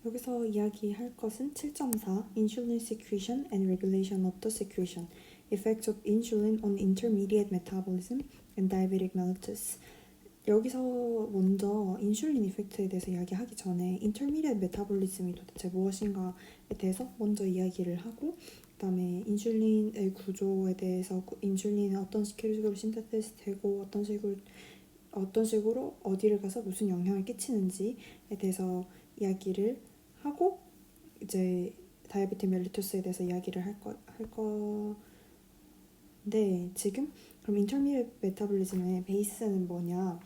여기서 이야기할 것은 7.4 Insulin secretion and regulation of the secretion Effects of insulin on intermediate metabolism and diabetic mellitus. 여기서 먼저 인슐린 이펙트에 대해서 이야기하기 전에 intermediate metabolism이 도대체 무엇인가에 대해서 먼저 이야기를 하고, 그 다음에 인슐린의 구조에 대해서 인슐린은 어떤 식으로 신테시스 되고 어떤 식으로 어디를 가서 무슨 영향을 끼치는지에 대해서 이야기를 하고, 이제 다이아베틱 멜리투스에 대해서 이야기를 할 건데, 지금 그럼 인터미디엇 메타볼리즘의 베이스는 뭐냐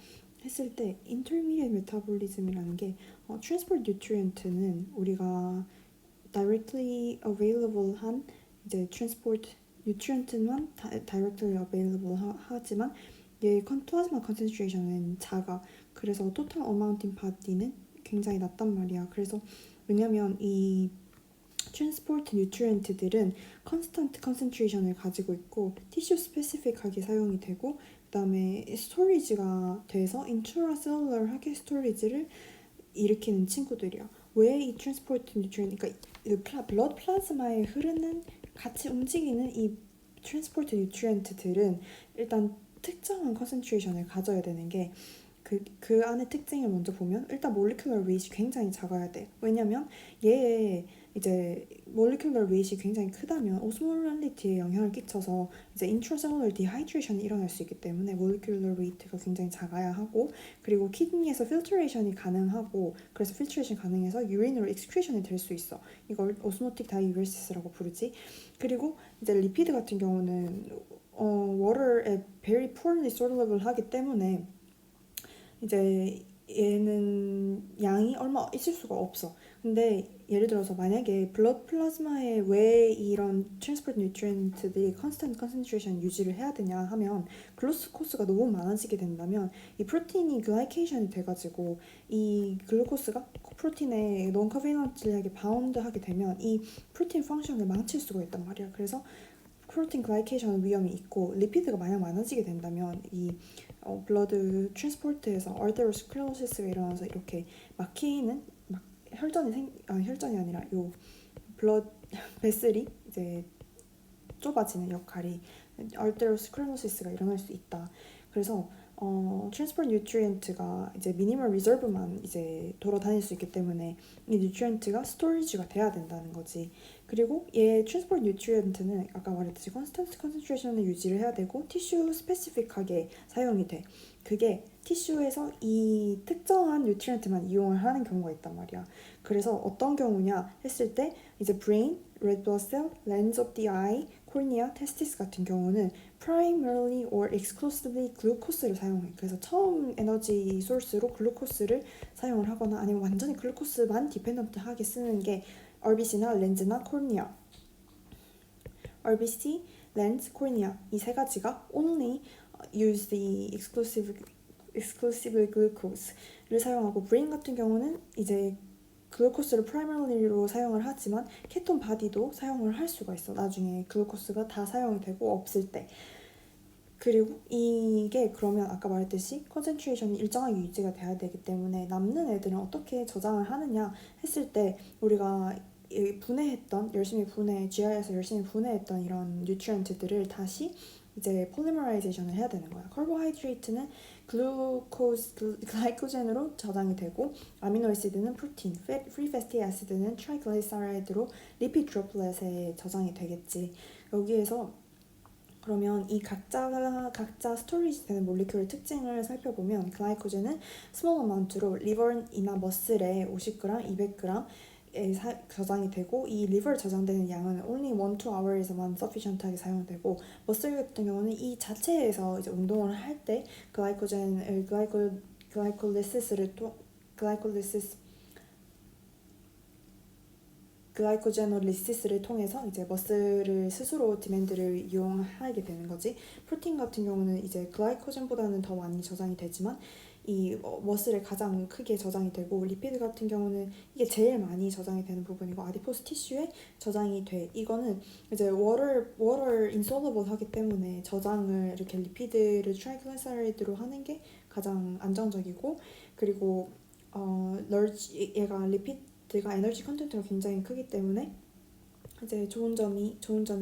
했을 때, 인터미디엇 메타볼리즘이라는 게 트랜스포트 뉴트리언트는 우리가 directly available 한 이제 트랜스포트 뉴트리언트만 directly available 하지만 얘 플라즈마 컨센트레이션은 작아. 그래서 토탈 어마운팅 바디는 굉장히 낮단 말이야. 그래서 왜냐면 이 트랜스포트 뉴트리언트들은 컨스턴트 컨센트레이션을 가지고 있고 티슈 스페시픽하게 사용이 되고, 그 다음에 스토리지가 돼서 인트라셀룰러하게 스토리지를 일으키는 친구들이야. 왜 이 트랜스포트 뉴트리언트, 그러니까 블러드 플라즈마에 흐르는 같이 움직이는 이 트랜스포트 뉴트리언트들은 일단 특정한 컨센트레이션을 가져야 되는 게, 그 안의 특징을 먼저 보면 일단 몰리큘러 웨이트가 굉장히 작아야 돼. 왜냐면 얘의 이제 몰리큘러 웨이트이 굉장히 크다면 오스모랄리티에 영향을 끼쳐서 이제 인트라셀룰러 디하이드레이션이 일어날 수 있기 때문에 몰리큘러 웨이트가 굉장히 작아야 하고, 그리고 키드니에서 필터레이션이 가능하고, 그래서 필터레이션 가능해서 유린으로 익스크리션이 될 수 있어. 이걸 오스모틱 다이유레시스라고 부르지. 그리고 이제 리피드 같은 경우는 water에 very poorly soluble 하기 때문에 이제 얘는 양이 얼마 있을 수가 없어. 근데 예를 들어서 만약에 블러드 플라즈마에 왜 이런 트랜스포트 뉴트리언트들이 컨스턴트 컨센트레이션 유지를 해야 되냐 하면, 글루코스가 너무 많아지게 된다면 이 프로틴이 글라이케이션이 돼가지고 이 글루코스가 프로틴에 non covalently하게 바운드하게 되면 이 프로틴 펑션을 망칠 수가 있단 말이야. 그래서 프로틴 글라이케이션 위험이 있고, 리피드가 만약 많아지게 된다면 이 블러드 트랜스포트에서 아테로스클로시스가 일어나서 이렇게 막히는 혈전이 아니라 요 블러드 베슬이 이제 좁아지는 역할이 아테로스클로시스가 일어날 수 있다. 그래서 트랜스포트 뉴트리언트가 이제 미니멀 리저브만 이제 돌아다닐 수 있기 때문에 이 뉴트리언트가 스토리지가 돼야 된다는 거지. 그리고 얘 트랜스포트 뉴트리언트는 아까 말했듯이 컨스턴트 컨센트레이션을 유지를 해야 되고 티슈 스페시픽하게 사용이 돼. 그게 티슈에서 이 특정한 뉴트리언트만 이용을 하는 경우가 있단 말이야. 그래서 어떤 경우냐 했을 때 이제 brain, red blood cell, lens of the eye, cornea, testis 같은 경우는 primarily or exclusively 글루코스를 사용해. 그래서 처음 에너지 소스로 글루코스를 사용을 하거나 아니면 완전히 글루코스만 디펜던트하게 쓰는 게 RBC나 렌즈나 코르니아. RBC, 렌즈, 코르니아 이 세 가지가 only use the exclusive glucose를 사용하고, 브레인 같은 경우는 이제 글루코스를 프라이머리로 사용을 하지만 케톤 바디도 사용을 할 수가 있어. 나중에 글루코스가 다 사용이 되고 없을 때. 그리고 이게 그러면 아까 말했듯이 컨센트레이션이 일정하게 유지가 돼야 되기 때문에 남는 애들은 어떻게 저장을 하느냐 했을 때, 우리가 GI에서 열심히 분해했던 이런 뉴트리언트들을 다시 이제 폴리머라이제이션을 해야 되는 거야. 카보하이드레이트는 글라이코젠으로 저장이 되고, 아미노애시드는 프로틴, 프리 패티 애시드는 트라이글리사라이드로 리피드 드롭렛에 저장이 되겠지. 여기에서 그러면 이 각자 스토리지 되는 몰리큘의 특징을 살펴보면, 글라이코젠은 스몰 어마운트로 리버이나 머슬에 50g, 200g 저장이 되고, 이 리버에 저장되는 양은 only 1-2 hours에만 sufficient하게 사용되고, 머슬 같은 경우는 이 자체에서 이제 운동을 할 때 글라이코제놀리시스를 통해서 이제 머슬을 스스로 디맨드를 이용하게 되는 거지. 프로틴 같은 경우는 이제 글라이코젠보다는 더 많이 저장이 되지만 이 머슬에 가장 크게 저장이 되고, 리피드 같은 경우는 이게 제일 많이 저장이 되는 부분이고 아디포스 티슈에 저장이 돼. 이거는 이제 water insoluble 하기 때문에 저장을 이렇게 리피드를 트라이글리사라이드로 하는 게 가장 안정적이고, 그리고 얘가 리피드 컨텐츠가 에너지 컨텐츠가 굉장히 크기 때문에 이제 좋은 점이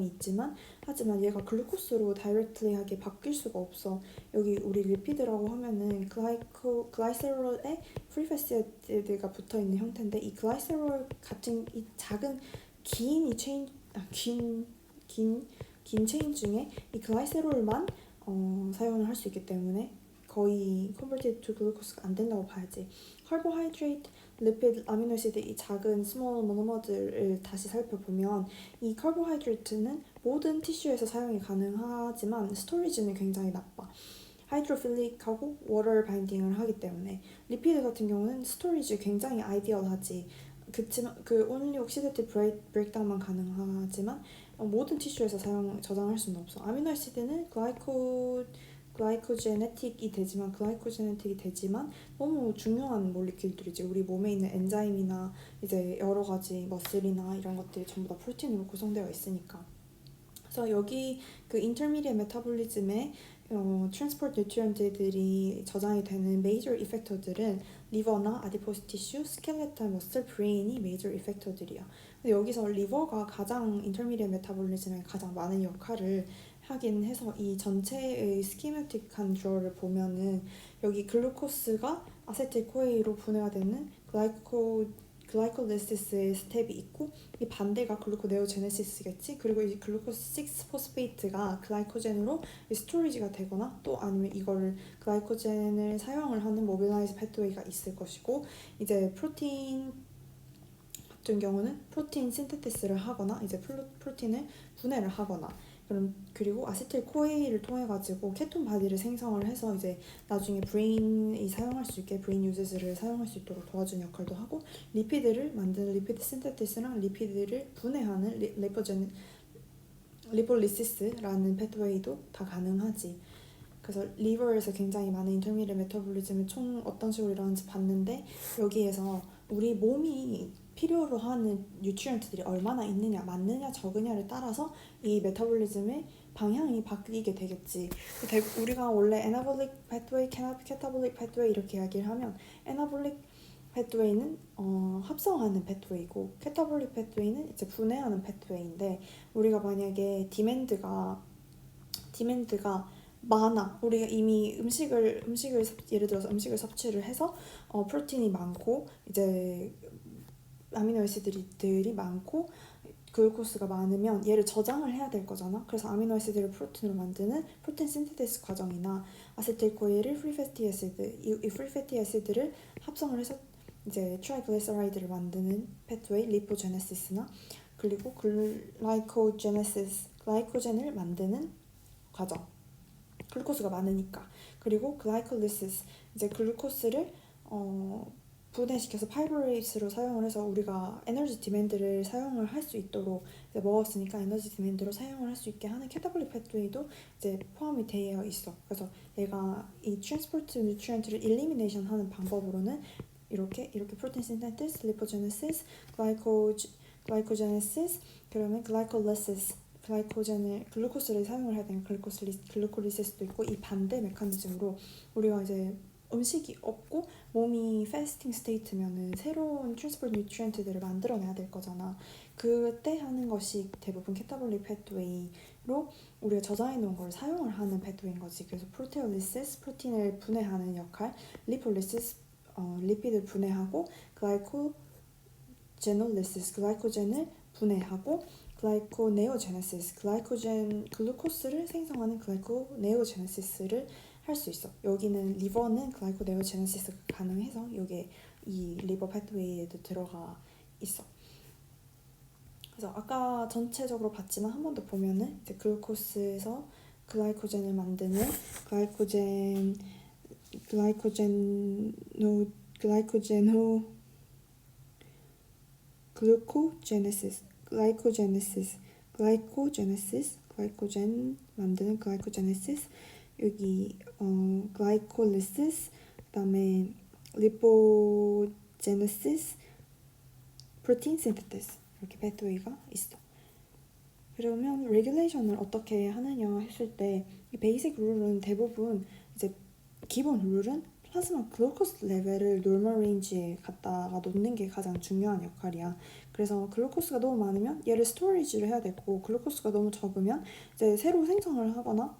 있지만 하지만 얘가 글루코스로 다이렉트리하게 바뀔 수가 없어. 여기 우리 리피드라고 하면은 글라이세롤에 프리패시드가 붙어 있는 형태인데 이 글라이세롤 같은 이 작은 긴 이 체인 긴 체인 중에 이 글라이세롤만 사용을 할 수 있기 때문에 거의 컨버티드 투 글루코스가 안 된다고 봐야지. 카보하이드레이트, 리피드, 아미노시드 이 작은 스몰 모노머들을 다시 살펴보면 이 카보하이드레이트는 모든 티슈에서 사용이 가능하지만 스토리지는 굉장히 나빠. 하이드로필릭하고 워터 바인딩을 하기 때문에 리피드 같은 경우는 스토리지 굉장히 아이디얼하지. 그치만 그 only oxidative breakdown만 가능하지만 모든 티슈에서 저장할 수는 없어. 아미노시드는 글라이코제네틱이 되지만 너무 중요한 몰리큘들이지. 우리 몸에 있는 엔자임이나 이제 여러 가지 머슬이나 이런 것들이 전부 다 프로틴으로 구성되어 있으니까. 그래서 여기 그 인터미디엇 메타볼리즘에 트랜스포트 뉴트리언트들이 저장이 되는 메이저 이펙터들은 리버나 아디포스 티슈, 스켈레탈 머슬, 브레인이 메이저 이펙터들이야. 근데 여기서 리버가 가장 인터미디엇 메타볼리즘에 가장 많은 역할을 하긴 해서 이 전체의 스키매틱한 듀얼을 보면은 여기 글루코스가 아세틸코에이로 분해가 되는 글라이콜리시스의 스텝이 있고 이 반대가 글루코네오제네시스겠지. 그리고 이 글루코스 6포스페이트가 글라이코젠으로 스토리지가 되거나 또 아니면 이거를 글라이코젠을 사용을 하는 모빌라이즈 패트웨이가 있을 것이고 이제 프로틴 같은 경우는 프로틴 신테티스를 하거나 이제 프로틴을 분해를 하거나 그리고 아세틸코에이를 통해 가지고 케톤 바디를 생성을 해서 이제 나중에 브레인이 사용할 수 있게 브레인 유즈를 사용할 수 있도록 도와주는 역할도 하고 리피드를 만드는 리피드 신테티스랑 리피드를 분해하는 리폴리시스라는 패트웨이도 다 가능하지. 그래서 리버에서 굉장히 많은 인터미디엇 메타볼리즘이 총 어떤 식으로 일어나는지 봤는데 여기에서 우리 몸이 필요로 하는 뉴트리언트들이 얼마나 있느냐, 많느냐, 적으냐를 따라서 이 메타볼리즘의 방향이 바뀌게 되겠지. 우리가 원래 에나볼릭 패트웨이, 캐타볼릭 패트웨이 이렇게 이야기를 하면 에나볼릭 패트웨이는 합성하는 패트웨이고 캐타볼릭 패트웨이는 이제 분해하는 패트웨이인데 우리가 만약에 디맨드가 많아. 우리가 이미 음식을 예를 들어서 음식을 섭취를 해서 프로틴이 많고 이제 아미노애시드들이 많고 글루코스가 많으면 얘를 저장을 해야 될 거잖아. 그래서 아미노애시드를 프로틴으로 만드는 프로틴 신테시스 과정이나 아세틸코에를 프리패티 애시드 이 프리패티 애시드를 합성을 해서 이제 트라이글리세라이드를 만드는 패트웨이 리포제네시스나 그리고 글라이코젠을 만드는 과정. 글루코스가 많으니까. 그리고 글라이콜리시스 이제 글루코스를 분해시켜서 파이브레이스로 사용을 해서 우리가 에너지 디맨드를 사용을 할 수 있도록 이제 먹었으니까 에너지 디맨드로 사용을 할 수 있게 하는 캐타볼릭 패트웨이도 이제 포함이 되어 있어. 그래서 얘가 이 트랜스포트 뉴트리언트를 일리미네이션 하는 방법으로는 이렇게 프로틴 신테시스, 리포제네시스, 글라이코제네시스, 그러면 글라이콜리시스 글루코스를 사용을 해야 되는 글루콜리시스도 있고 이 반대 메커니즘으로 우리가 이제 음식이 없고 몸이 패스팅 스테이트면은 새로운 트랜스포트 뉴트리언트들을 만들어내야 될 거잖아. 그때 하는 것이 대부분 캐타볼릭 패트웨이로 우리가 저장해 놓은 걸 사용을 하는 패트웨이인 거지. 그래서 프로테올리시스 프로틴을 분해하는 역할, 리폴리시스 리피드를 분해하고 글라이코제놀리시스 글라이코젠을 분해하고 글루코네오제네시스 글루코스를 생성하는 글루코네오제네시스를 할 수 있어. 여기는 리버는 글루코네오제네시스가 가능해서 여기에 이 리버 패트웨이에도 들어가 있어. 그래서 아까 전체적으로 봤지만 한 번 더 보면은 이제 글루코스에서 글라이코젠을 만드는 글라이코젠 만드는 글라이코제네시스 여기 글라이콜리시스 그다음에 리포제네시스 프로틴 신테시스 이렇게 패트웨이가 있어. 그러면 레귤레이션을 어떻게 하느냐 했을 때 이 베이직 룰은 대부분 이제 기본 룰은 플라즈마 글루코스 레벨을 노멀 레인지에 갖다가 놓는 게 가장 중요한 역할이야. 그래서 글루코스가 너무 많으면 얘를 스토리지를 해야 되고, 글루코스가 너무 적으면 이제 새로 생성을 하거나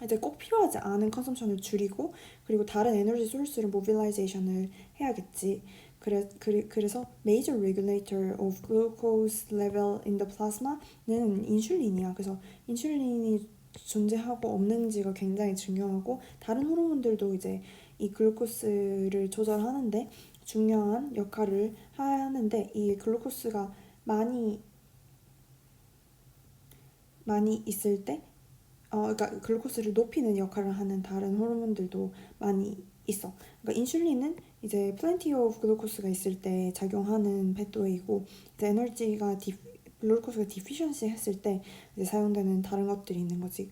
이제 꼭 필요하지 않은 컨섬션을 줄이고, 그리고 다른 에너지 소스를 모빌라이제이션을 해야겠지. 그래서 major regulator of glucose level in the plasma는 인슐린이야. 그래서 인슐린이 존재하고 없는지가 굉장히 중요하고, 다른 호르몬들도 이제 이 글루코스를 조절하는데 중요한 역할을 하는데, 이 글루코스가 많이 있을 때 그러니까 글루코스를 높이는 역할을 하는 다른 호르몬들도 많이 있어. 그러니까 인슐린은 이제 plenty of glucose가 있을 때 작용하는 패트웨이고, 이제 글루코스가 디피션시 했을 때 이제 사용되는 다른 것들이 있는 거지.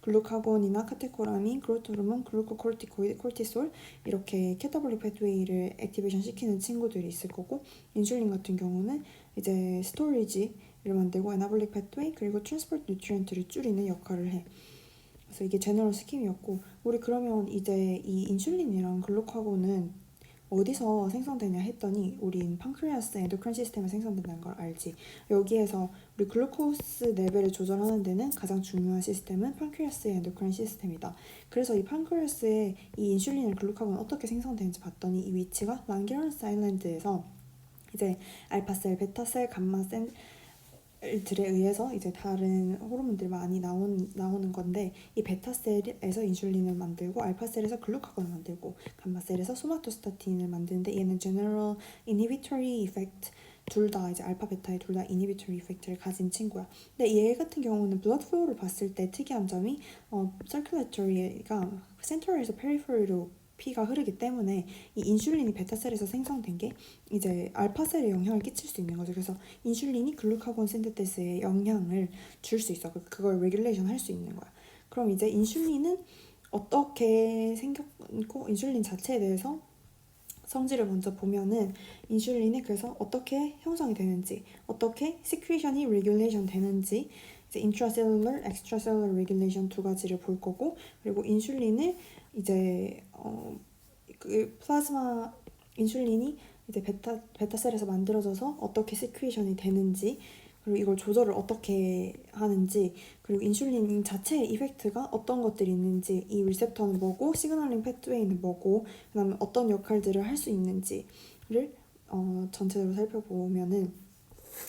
글루카곤이나 카테코라민, 그로트 호르몬, 글루코코르티코이드, 코르티솔, 이렇게 캐타볼릭 패트웨이를 액티베이션 시키는 친구들이 있을 거고, 인슐린 같은 경우는 이제 스토리지를 만들고 에나볼릭 패트웨이 그리고 트랜스포트 뉴트리언트를 줄이는 역할을 해. 그래서 이게 제너럴 스킴이었고, 우리 그러면 이제 이 인슐린이랑 글루카곤은 어디서 생성되냐 했더니, 우린 판크레아스 엔도크린 시스템에 생성된다는 걸 알지. 여기에서 우리 글루코스 레벨을 조절하는 데는 가장 중요한 시스템은 판크레아스 엔도크린 시스템이다. 그래서 이 판크레아스에 이 인슐린과 글루카곤은 어떻게 생성되는지 봤더니, 이 위치가 랑게란스 아일랜드에서 이제 알파셀, 베타셀, 감마셀 들에 의해서 이제 다른 호르몬들이 많이 나오는 건데, 이 베타셀에서 인슐린을 만들고, 알파셀에서 글루카곤을 만들고, 감마셀에서 소마토스타틴을 만드는데, 얘는 general inhibitory effect, 둘 다 이제 알파 베타의 둘 다 inhibitory effect를 가진 친구야. 근데 얘 같은 경우는 blood flow를 봤을 때 특이한 점이 circulatory가 센터럴에서 페리페리로 피가 흐르기 때문에 이 인슐린이 베타셀에서 생성된 게 이제 알파셀에 영향을 끼칠 수 있는 거죠. 그래서 인슐린이 글루카곤 신테테스에 영향을 줄 수 있어. 그걸 레귤레이션 할 수 있는 거야. 그럼 이제 인슐린은 어떻게 생겼고, 인슐린 자체에 대해서 성질을 먼저 보면은, 인슐린이 그래서 어떻게 형성이 되는지, 어떻게 시크리션이 레귤레이션 되는지, 이제 인트라셀룰러, 엑스트라셀룰러 레귤레이션 두 가지를 볼 거고, 그리고 인슐린을 이제 그 플라즈마 인슐린이 이제 베타셀에서 만들어져서 어떻게 시크리션이 되는지, 그리고 이걸 조절을 어떻게 하는지, 그리고 인슐린 자체의 이펙트가 어떤 것들이 있는지, 이 리셉터는 뭐고 시그널링 패트웨이는 뭐고, 그 다음에 어떤 역할들을 할 수 있는지를 전체적으로 살펴보면은,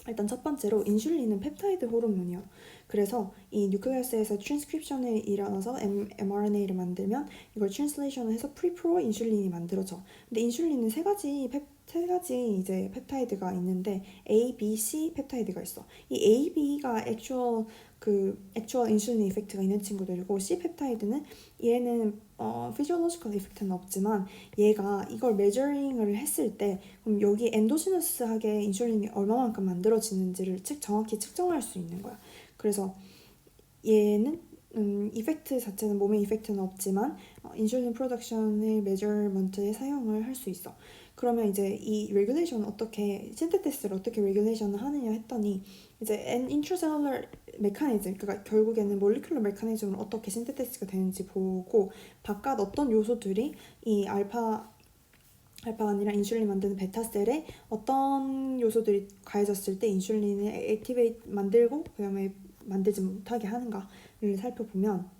일단 첫 번째로 인슐린은 펩타이드 호르몬이요. 그래서 이 뉴클레우스에서 트랜스크립션이 일어나서 mRNA를 만들면 이걸 트랜슬레이션을 해서 프리프로 인슐린이 만들어져. 근데 인슐린은 세 가지 이제 펩타이드가 있는데, A, B, C 펩타이드가 있어. 이 A, B가 액추얼 인슐린 이펙트가 있는 친구들이고, C 펩타이드는 얘는 피지올로지컬 이펙트는 없지만, 얘가 이걸 메저링을 했을 때 그럼 여기 엔도지너스하게 인슐린이 얼마만큼 만들어지는지를 정확히 측정할 수 있는 거야. 그래서 얘는 이펙트 자체는 몸에 이펙트는 없지만 인슐린 프로덕션의 메저먼트에 사용을 할 수 있어. 그러면 이제 이 레귤레이션을 어떻게, 신테시스를 어떻게 레귤레이션을 하느냐 했더니, 이제 인트라셀룰러 메커니즘, 그러니까 결국에는 몰리큘러 메커니즘으로 어떻게 신테시스가 되는지 보고, 바깥 어떤 요소들이 이 알파가 아니라 인슐린 만드는 베타셀에 어떤 요소들이 가해졌을 때 인슐린을 액티베이트 만들고 그 다음에 만들지 못하게 하는가를 살펴보면,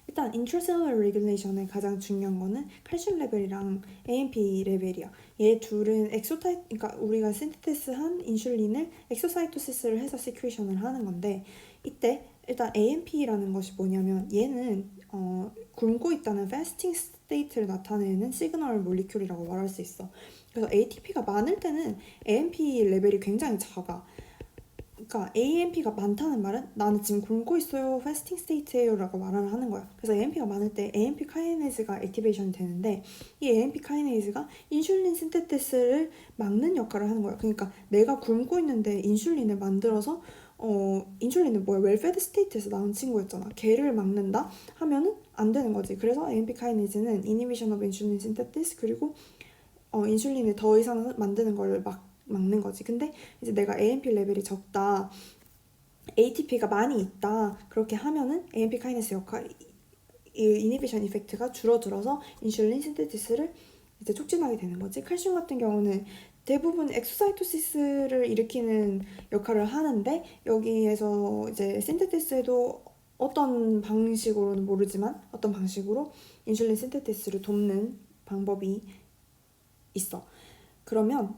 일단 인트라셀룰러 레귤레이션의 가장 중요한 거는 칼슘 레벨이랑 AMP 레벨이야. 얘 둘은 그러니까 우리가 신테시스한 인슐린을 엑소사이토시스를 해서 시크리션을 하는 건데, 이때 일단 AMP라는 것이 뭐냐면, 얘는 굶고 있다는 fasting state를 나타내는 시그널 몰리큘이라고 말할 수 있어. 그래서 ATP가 많을 때는 AMP 레벨이 굉장히 작아. 그러니까 AMP가 많다는 말은 나는 지금 굶고 있어요, 패스팅 스테이트예요 라고 말을 하는 거야. 그래서 AMP가 많을 때 AMP 카이네이즈가 액티베이션이 되는데, 이 AMP 카이네이즈가 인슐린 신테테스를 막는 역할을 하는 거야. 그러니까 내가 굶고 있는데 인슐린을 만들어서 인슐린은 뭐야, 웰페드 스테이트에서 나온 친구였잖아. 걔를 막는다 하면은 안 되는 거지. 그래서 AMP 카이네이즈는 이니비션 오브 인슐린 신테테스, 그리고 인슐린을 더 이상 만드는 걸 막는 거지. 근데 이제 내가 AMP 레벨이 적다, ATP가 많이 있다, 그렇게 하면은 AMP 카이네스 역할이 이 이니비션 이펙트가 줄어들어서 인슐린 신테시스를 이제 촉진하게 되는 거지. 칼슘 같은 경우는 대부분 엑소사이토시스를 일으키는 역할을 하는데 여기에서 이제 신테시스에도 어떤 방식으로는 모르지만 어떤 방식으로 인슐린 신테시스를 돕는 방법이 있어. 그러면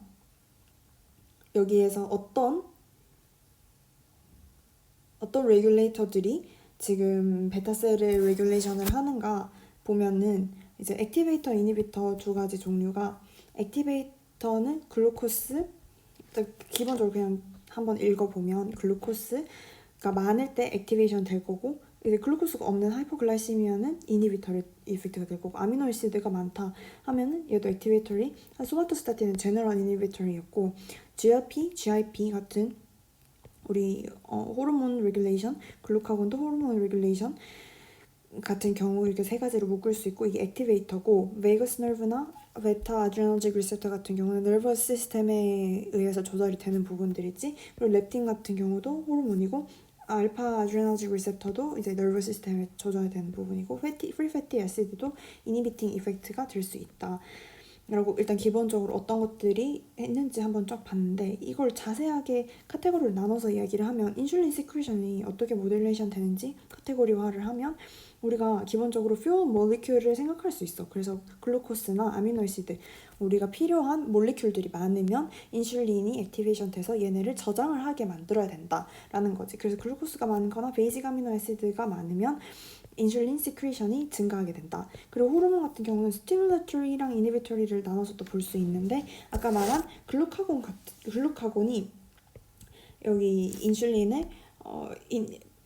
여기에서 어떤 레귤레이터들이 지금 베타셀을 레귤레이션을 하는가 보면은 이제 액티베이터, 이니비터 두 가지 종류가 액티베이터는 글루코스 기본적으로 그냥 한번 읽어보면 글루코스가 많을 때 액티베이션 될 거고 이제 글루코스가 없는 하이포글라이시미아는 이니비터 이펙트가 될 거고 아미노에시드가 많다 하면은 얘도 액티베이터리 소마토스타틴은 제너럴 이니비터리였고 GIP 같은 우리 호르몬 레귤레이션, 글루카곤도 호르몬 레귤레이션 같은 경우 이렇게 세 가지로 묶을 수 있고 이게 액티베이터고 베이거스 너브나 베타 아드레너직 리셉터 같은 경우는 nervous 시스템에 의해서 조절이 되는 부분들이지 그리고 렙틴 같은 경우도 호르몬이고 알파 아드레너직 리셉터도 이제 nervous 시스템에 조절이 되는 부분이고 프리 패티 애시드도 이니비팅 이펙트가 될 수 있다. 라고 일단 기본적으로 어떤 것들이 했는지 한번 쫙 봤는데 이걸 자세하게 카테고리를 나눠서 이야기를 하면 인슐린 시크리션이 어떻게 모듈레이션 되는지 카테고리화를 하면 우리가 기본적으로 퓨어 몰리큘을 생각할 수 있어. 그래서 글루코스나 아미노에시드 우리가 필요한 몰리큘들이 많으면 인슐린이 액티베이션 돼서 얘네를 저장을 하게 만들어야 된다라는 거지. 그래서 글루코스가 많거나 베이직 아미노에시드가 많으면 인슐린 시크리션이 증가하게 된다. 그리고 호르몬 같은 경우는 스티뮬레토리랑 이니비토리를 나눠서 또 볼 수 있는데 아까 말한 글루카곤이 여기 인슐린의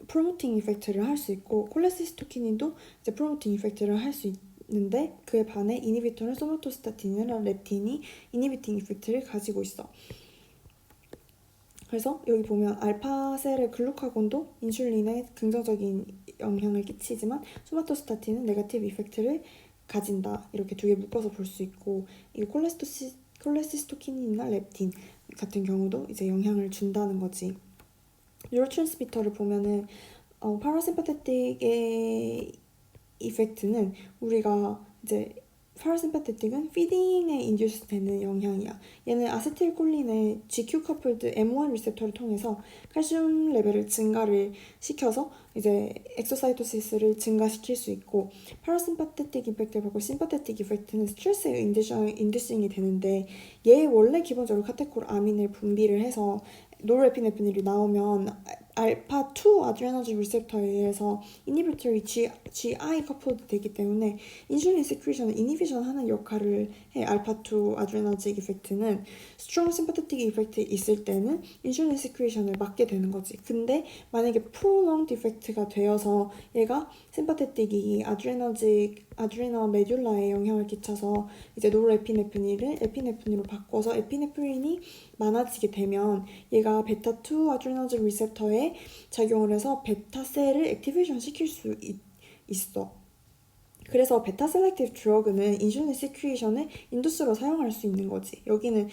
프로모팅 이펙트를 할 수 있고 콜레시스토키닌도 이제 프로모팅 이펙트를 할 수 있는데 그에 반해 이니비토는 소마토스타틴이나 렙틴이 이니비팅 이펙트를 가지고 있어. 그래서 여기 보면 알파셀의 글루카곤도 인슐린에 긍정적인 영향을 끼치지만 소마토스타틴은 네거티브 이펙트를 가진다. 이렇게 두 개 묶어서 볼 수 있고 이 콜레시스토킨이나 렙틴 같은 경우도 이제 영향을 준다는 거지. 뉴로트랜스미터를 보면은 파라심파테틱의 이펙트는 우리가 이제 파라심파테틱은 피딩에 인듀스 되는 영향이야. 얘는 아세틸콜린의 GQ 커플드 M1 리셉터를 통해서 칼슘 레벨을 증가를 시켜서 이제 엑소사이토시스를 증가시킬 수 있고 파라심파테틱 이펙트를 받고 심파테틱 이펙트는 스트레스에 인듀싱이 되는데 얘 원래 기본적으로 카테콜 아민을 분비를 해서 노르에피네프린이 나오면 알파2 아드레너직 리셉터에 의해서 이니비토리 GI 커플드 되기 때문에 인슐린 시크리션을 이니비션 하는 역할을 해. 알파2 아드레너직 이펙트는 스트롱 심파테틱 이펙트 있을 때는 인슐린 시크리션을 막게 되는 거지. 근데 만약에 프롤onged 이펙트가 되어서 얘가 심파테틱이 아드레너 메듈라에 영향을 끼쳐서 이제 노르에피네프린을 에피네프린으로 바꿔서 에피네프린이 많아지게 되면 얘가 베타2 아드레너직 리셉터에 작용을 해서 베타셀을 액티베이션 시킬 수 있어. 그래서 베타 셀렉티브 드러그는 인슐린 시크리션을 인두스로 사용할 수 있는 거지. 여기는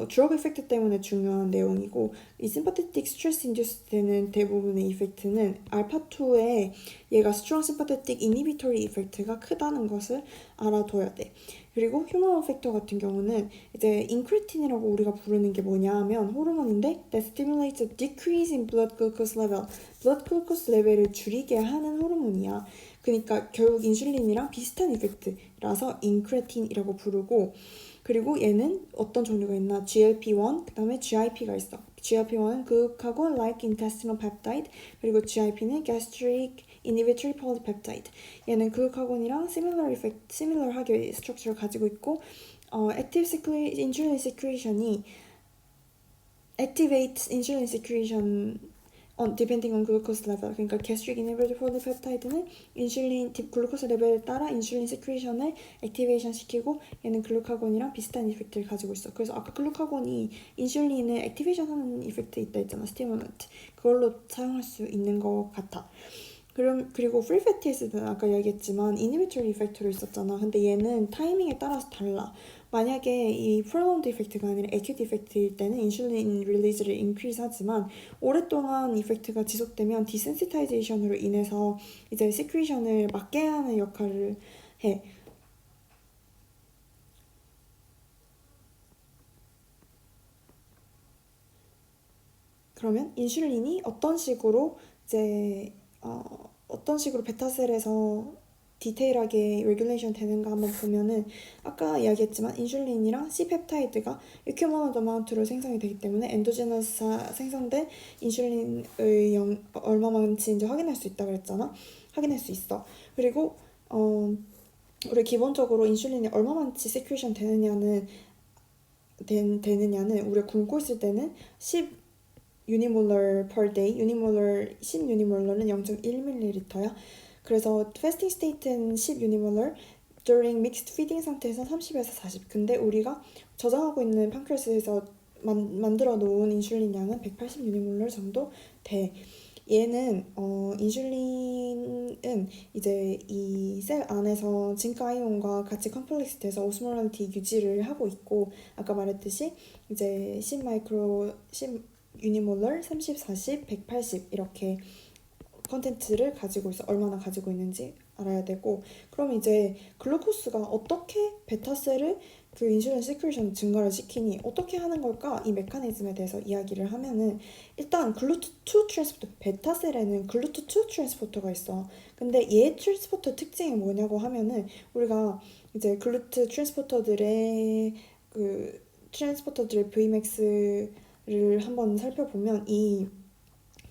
드러그 이펙트 때문에 중요한 내용이고 이 심파테틱 스트레스 인듀스 되는 대부분의 이펙트는 알파2에 얘가 스트롱 심파테틱 이니비토리 이펙트가 크다는 것을 알아둬야 돼. 그리고 휴머럴 팩터 같은 경우는 이제 인크레틴이라고 우리가 부르는 게 뭐냐 하면 호르몬인데 that stimulates a decrease in blood glucose level. blood glucose 레벨을 줄이게 하는 호르몬이야. 그러니까 결국 인슐린이랑 비슷한 이펙트라서 인크레틴이라고 부르고 그리고 얘는 어떤 종류가 있나? GLP-1, 그 다음에 GIP가 있어. GLP-1은 그윽하고 like intestinal peptide 그리고 GIP는 gastric inhibitory polypeptide. 얘는 그윽하곤이랑 similar하게 스트럭처를 가지고 있고 active insulin secretion이 activates insulin secretion depending on glucose level. 그러니까 gastric inhibitory polypeptide는 인슐린 글루코스 레벨에 따라 인슐린 세크레이션을 액티베이션 시키고 얘는 글루카곤이랑 비슷한 이펙트를 가지고 있어. 그래서 아까 글루카곤이 인슐린을 액티베이션 하는 이펙트 있다 했잖아. 스티뮬런트. 그걸로 사용할 수 있는 것 같아. 그리고 프리 패티 애시드는 아까 얘기했지만 이니비토리 이펙트로 있었잖아. 근데 얘는 타이밍에 따라서 달라. 만약에 이 prolonged 이펙트가 아니라 acute 이펙트일 때는 인슐린 릴리즈를 increase 하지만 오랫동안 이펙트가 지속되면 desensitization으로 인해서 이제 secretion을 막게 하는 역할을 해. 그러면 인슐린이 어떤 식으로 이제 어떤 식으로 베타셀에서 디테일하게 레귤레이션 되는가 한번 보면은 아까 이야기했지만 인슐린이랑 C펩타이드가 equivalent amount로 생성이 되기 때문에 엔도제너스 생성된 인슐린의 얼마만치 이제 확인할 수 있다 그랬잖아. 확인할 수 있어. 그리고 우리 기본적으로 인슐린이 얼마만치 세큐레이션 되느냐는 우리가 굶고 있을 때는 10 유니몰러 per day, 유니몰러 10 유니몰러는 0.1ml야. 그래서 fasting state는 10 유니몰러, during mixed feeding 상태에서 30에서 40. 근데 우리가 저장하고 있는 판크레스에서 만들어 놓은 인슐린 양은 180 유니몰러 정도 돼. 얘는 인슐린은 이제 이 셀 안에서 징크 아이온과 같이 컴플렉스 돼서 오스모랄리티 유지를 하고 있고 아까 말했듯이 이제 10 마이크로 10 유니몰러, 30, 40, 180 이렇게 컨텐츠를 가지고 있어. 얼마나 가지고 있는지 알아야 되고 그럼 이제 글루코스가 어떻게 베타셀을 그 인슐린 시큐레이션 증가를 시키니 어떻게 하는 걸까? 이 메커니즘에 대해서 이야기를 하면은 일단 글루트2 트랜스포터 베타셀에는 글루트2 트랜스포터가 있어. 근데 얘 트랜스포터 특징이 뭐냐고 하면은 우리가 이제 글루트 트랜스포터들의 Vmax를 한번 살펴보면 이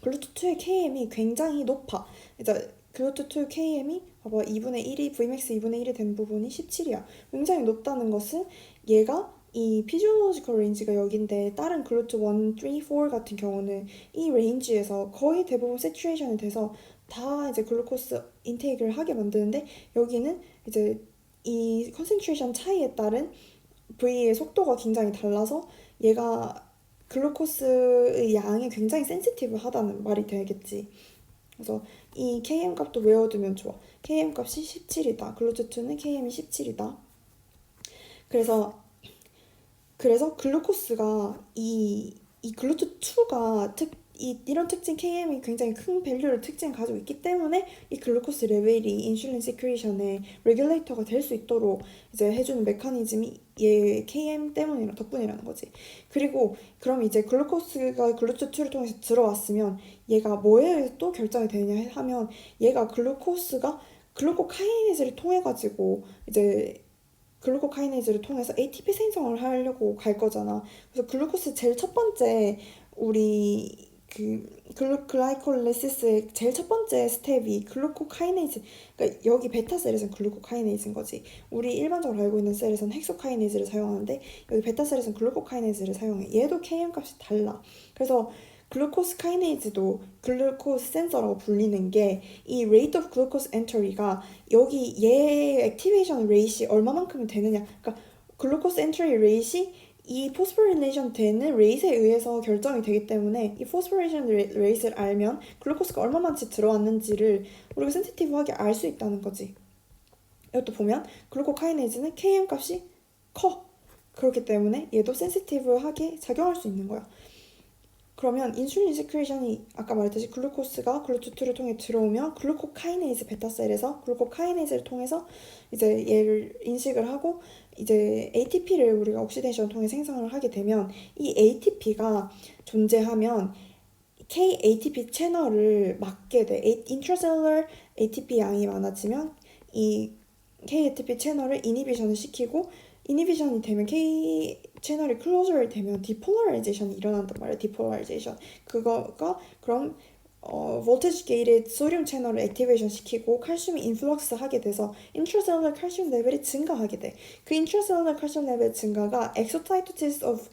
글루트2의 KM이 굉장히 높아. 이제 글루트2 KM이 봐봐 2분의 1이 Vmax 2분의 1이 된 부분이 17이야. 굉장히 높다는 것은 얘가 이 피지올로지컬 레인지가 여긴데 다른 글루트 1, 3, 4 같은 경우는 이 레인지에서 거의 대부분 세츄레이션이 돼서 다 이제 글루코스 인테이크를 하게 만드는데 여기는 이제 이 컨센트레이션 차이에 따른 V의 속도가 굉장히 달라서 얘가 글루코스의 양이 굉장히 센시티브하다는 말이 되겠지. 그래서 이 KM 값도 외워두면 좋아. KM 값이 17이다. 글루트2는 KM이 17이다. 그래서 글루코스가 이 글루트2가 이런 특징 KM이 굉장히 큰 밸류를 특징을 가지고 있기 때문에 이 글루코스 레벨이 인슐린 시큐레이션의 레귤레이터가 될 수 있도록 이제 해주는 메커니즘이 얘 KM 덕분이라는 거지. 그리고 그럼 이제 글루코스가 글루트2를 통해서 들어왔으면 얘가 뭐에 또 결정이 되느냐 하면 얘가 글루코카이네즈를 통해 가지고 이제 글루코카이네즈를 통해서 ATP 생성을 하려고 갈 거잖아. 그래서 글루코스 제일 첫 번째 우리 글라이콜리시스의 제일 첫 번째 스텝이 글루코카이네이즈. 그러니까 여기 베타셀에서는 글루코카이네이즈인 거지. 우리 일반적으로 알고 있는 셀에서는 헥소카이네이즈를 사용하는데 여기 베타셀에서는 글루코카이네이즈를 사용해. 얘도 KM 값이 달라. 그래서 글루코스 카이네이즈도 글루코스 센서라고 불리는 게 이 rate of glucose entry가 여기 얘 액티베이션 레이시 얼마만큼이 되느냐. 그러니까 글루코스 엔트리 레이시 이 포스포리네이션 되는 레이트에 의해서 결정이 되기 때문에 이 포스포리네이션 레이트를 알면 글루코스가 얼마만치 들어왔는지를 우리가 센시티브하게 알 수 있다는 거지. 이것도 보면 글루코카이네이즈는 KM 값이 커. 그렇기 때문에 얘도 센시티브하게 작용할 수 있는 거야. 그러면 인슐린 시큐레이션이 아까 말했듯이 글루코스가 글루트2를 통해 들어오면 글루코카이네이즈 베타셀에서 글루코카이네이즈를 통해서 이제 얘를 인식을 하고 이제 ATP를 우리가 옥시데이션을 통해 생성을 하게 되면 이 ATP가 존재하면 K-ATP 채널을 막게 돼. 인트라셀룰러 ATP 양이 많아지면 이 K-ATP 채널을 이니비션을 시키고 이니비션이 되면 K 채널이 클로저를 되면 디폴라라이제이션이 일어난단 말이야. 디폴라라이제이션. 그거가 그럼 voltage gated 소듐 채널을 액티베이션 시키고 칼슘이 인플럭스 하게 돼서 인트라셀룰러 칼슘 레벨이 증가하게 돼. 그 인트라셀룰러 칼슘 레벨 증가가 엑소사이토시스 오브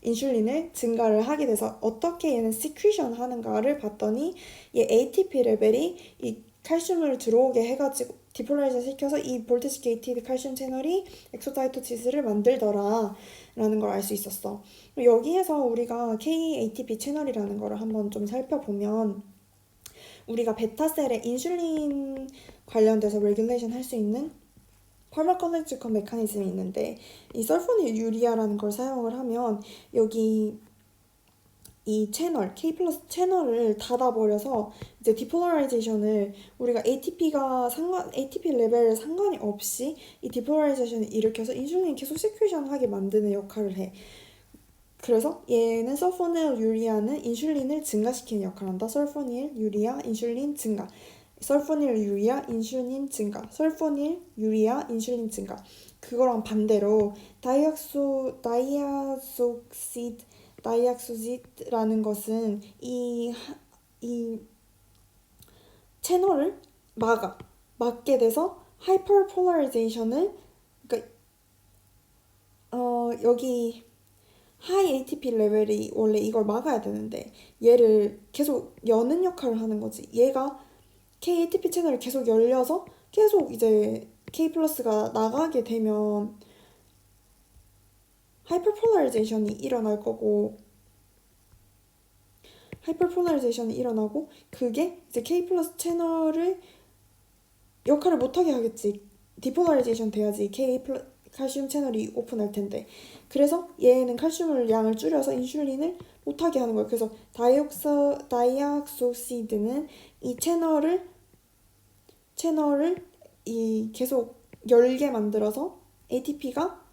인슐린을 증가를 하게 돼서 어떻게 얘는 시크리션 하는가를 봤더니 얘 ATP 레벨이 이 칼슘을 들어오게 해가지고 디폴라이즈 시켜서 이 볼테지 게이티드 칼슘 채널이 엑소사이토시스를 만들더라 라는 걸 알 수 있었어. 여기에서 우리가 K-ATP 채널이라는 거를 한번 좀 살펴보면 우리가 베타셀에 인슐린 관련돼서 레귤레이션 할 수 있는 파마콜레지컬 메커니즘이 있는데 이 설포닐 유리아라는 걸 사용을 하면 여기 이 채널, K 플러스 채널을 닫아버려서 이제 디폴라라이제이션을 우리가 ATP 레벨 상관이 없이 이 디폴라라이제이션을 일으켜서 인슐린이 계속 시큐션하게 만드는 역할을 해. 그래서 얘는 설포닐 유리아는 인슐린을 증가시키는 역할을 한다. 설포닐 유리아 인슐린 증가. 설포닐 유리아 인슐린 증가. 설포닐 유리아 인슐린 증가. 그거랑 반대로 다이악소시드라는 것은 이 채널을 막게 돼서 하이퍼폴라리제이션을 그러니까 여기 하이 ATP 레벨이 원래 이걸 막아야 되는데 얘를 계속 여는 역할을 하는 거지. 얘가 K ATP 채널을 계속 열려서 계속 이제 K 플러스가 나가게 되면 하이퍼폴라리제이션이 일어나고 그게 이제 K 플러스 채널을 역할을 못하게 하겠지. 디폴라리제이션 돼야지 칼슘 채널이 오픈할 텐데. 그래서 얘는 칼슘을 양을 줄여서 인슐린을 못하게 하는 거예요. 그래서 다이악소시드는 이 채널을 이 계속 열게 만들어서 ATP가